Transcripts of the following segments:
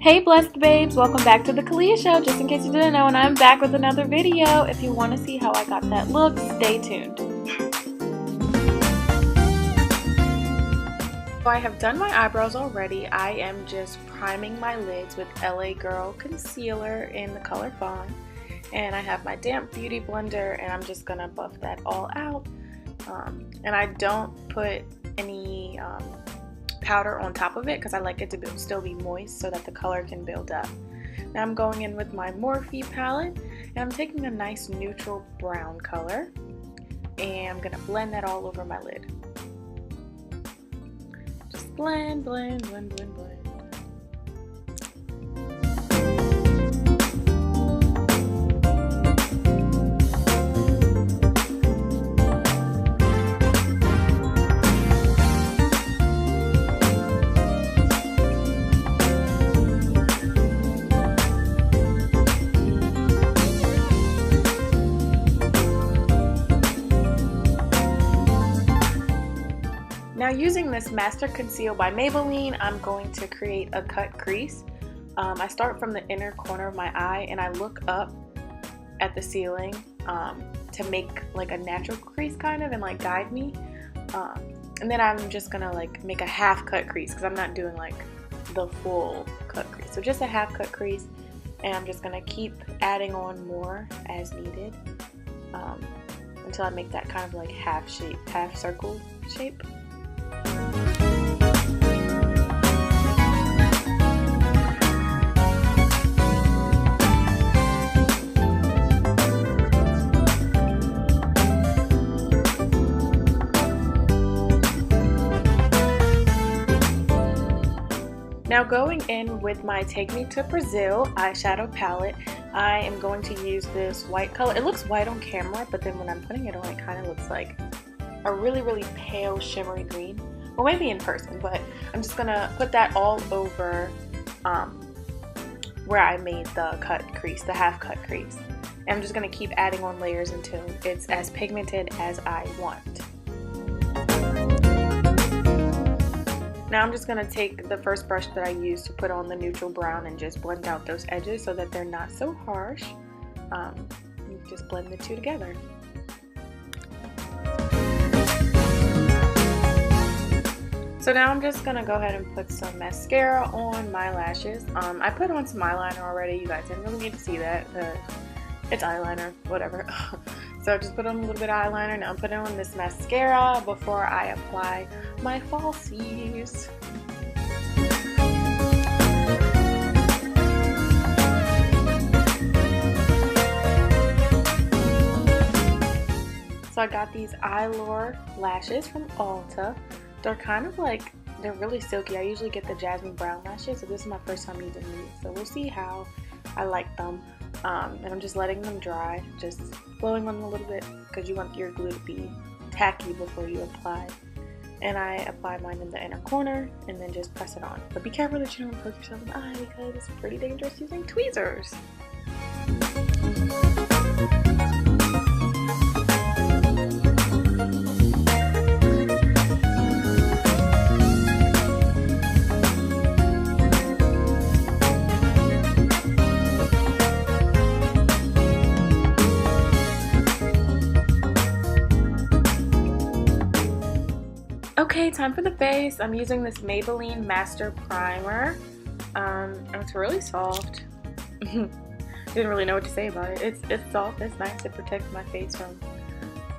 Hey blessed babes, welcome back to the Kalia show. Just in case you didn't know, and I'm back with another video. If you want to see how I got that look, stay tuned. So I have done my eyebrows already. I am just priming my lids with LA Girl concealer in the color Fawn. And I have my damp beauty blender and I'm just going to buff that all out. And I don't put any powder on top of it because I like it to still be moist so that the color can build up. Now I'm going in with my Morphe palette and I'm taking a nice neutral brown color and I'm going to blend that all over my lid. Just blend, blend, blend, blend, blend. Now using this Master Conceal by Maybelline, I'm going to create a cut crease. I start from the inner corner of my eye and I look up at the ceiling to make like a natural crease kind of and like guide me. And then I'm just gonna like make a half cut crease because I'm not doing like the full cut crease. So just a half cut crease, and I'm just gonna keep adding on more as needed until I make that kind of like half circle shape. Now going in with my Take Me to Brazil eyeshadow palette, I am going to use this white color. It looks white on camera, but then when I'm putting it on, it kind of looks like a really, really pale shimmery green. Well, maybe in person, but I'm just going to put that all over where I made the cut crease, the half cut crease. And I'm just going to keep adding on layers until it's as pigmented as I want. Now I'm just going to take the first brush that I used to put on the neutral brown and just blend out those edges so that they're not so harsh. Just blend the two together. So now I'm just going to go ahead and put some mascara on my lashes. I put on some eyeliner already. You guys didn't really need to see that. It's eyeliner, whatever. So I just put on a little bit of eyeliner. Now I'm putting on this mascara before I apply my falsies. So I got these Eyelure lashes from Ulta. They're kind of like, they're really silky. I usually get the Jasmine Brown lashes, so this is my first time using these. So we'll see how I like them. And I'm just letting them dry, just blowing them a little bit because you want your glue to be tacky before you apply. And I apply mine in the inner corner and then just press it on. But be careful that you don't poke yourself in the eye because it's pretty dangerous using tweezers. Okay, time for the base. I'm using this Maybelline Master Primer. It's really soft. Didn't really know what to say about it. It's soft, it's nice. It protects my face from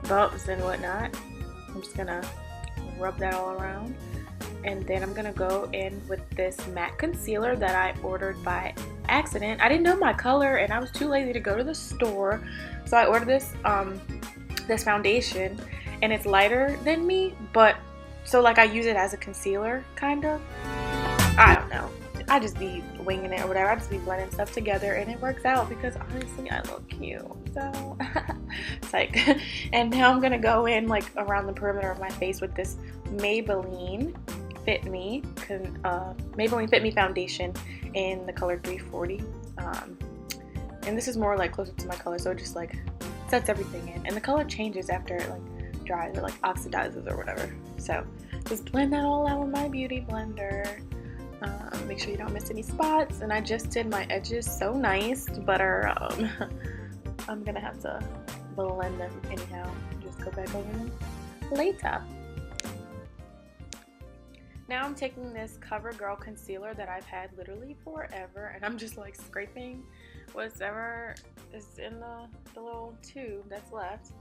bumps and whatnot. I'm just gonna rub that all around. And then I'm gonna go in with this matte concealer that I ordered by accident. I didn't know my color and I was too lazy to go to the store. So I ordered this, this foundation and it's lighter than me, but so like I use it as a concealer, kind of. I don't know. I just be winging it or whatever. I just be blending stuff together and it works out because honestly I look cute. So it's like, and now I'm gonna go in like around the perimeter of my face with this Maybelline Fit Me foundation in the color 340. And this is more like closer to my color, so it just like sets everything in. And the color changes after it like dries or like oxidizes or whatever. So just blend that all out with my beauty blender. Make sure you don't miss any spots. And I just did my edges so nice, but I'm gonna have to blend them anyhow. Just go back over them later. Now I'm taking this CoverGirl concealer that I've had literally forever, and I'm just like scraping whatever is in the little tube that's left,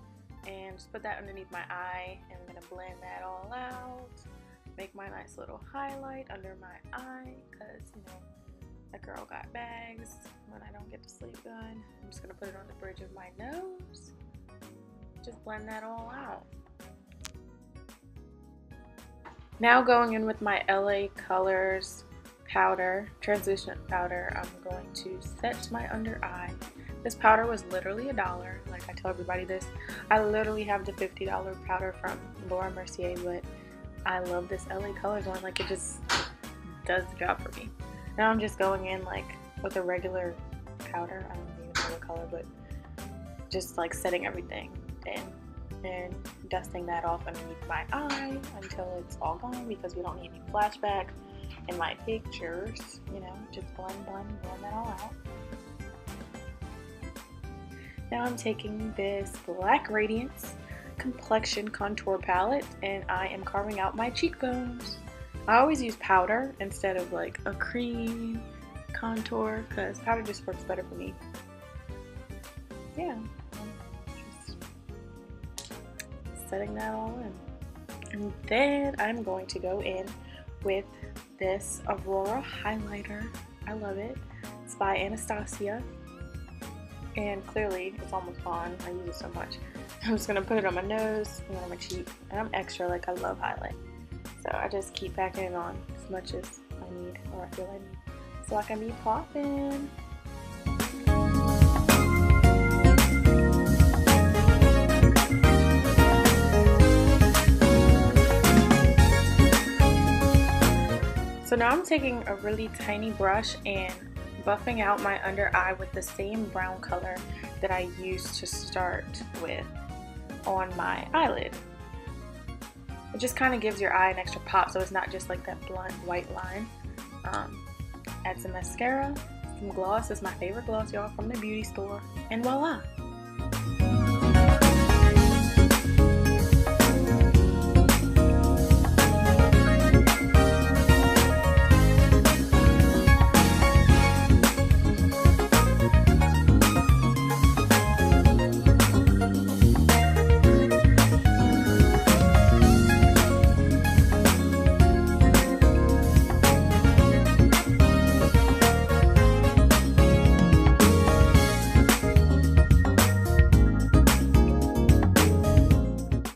and just put that underneath my eye, and I'm gonna blend that all out. Make my nice little highlight under my eye, because you know that girl got bags when I don't get to sleep good. I'm just gonna put it on the bridge of my nose. Just blend that all out. Now going in with my LA Colors powder, translucent powder, I'm going to set my under eye. This powder was literally $1. Like I tell everybody this. I literally have the $50 powder from Laura Mercier, but I love this LA Colors one. Like it just does the job for me. Now I'm just going in like with a regular powder. I don't even know the color, but just like setting everything in and dusting that off underneath my eye until it's all gone, because we don't need any flashback in my pictures. You know, just blend that all out. Now I'm taking this Black Radiance complexion contour palette, and I am carving out my cheekbones. I always use powder instead of like a cream contour, because powder just works better for me. Yeah, just setting that all in. And then I'm going to go in with this Aurora highlighter. I love it. It's by Anastasia, and clearly it's almost gone. I use it so much. I'm just gonna put it on my nose and on my cheek, and I'm extra, like I love highlight, so I just keep packing it on as much as I need, or I feel I need, so I can be popping. So now I'm taking a really tiny brush and buffing out my under eye with the same brown color that I used to start with on my eyelid. It just kind of gives your eye an extra pop, so it's not just like that blunt white line. Add some mascara, some gloss. This is my favorite gloss, y'all, from the beauty store, and voila!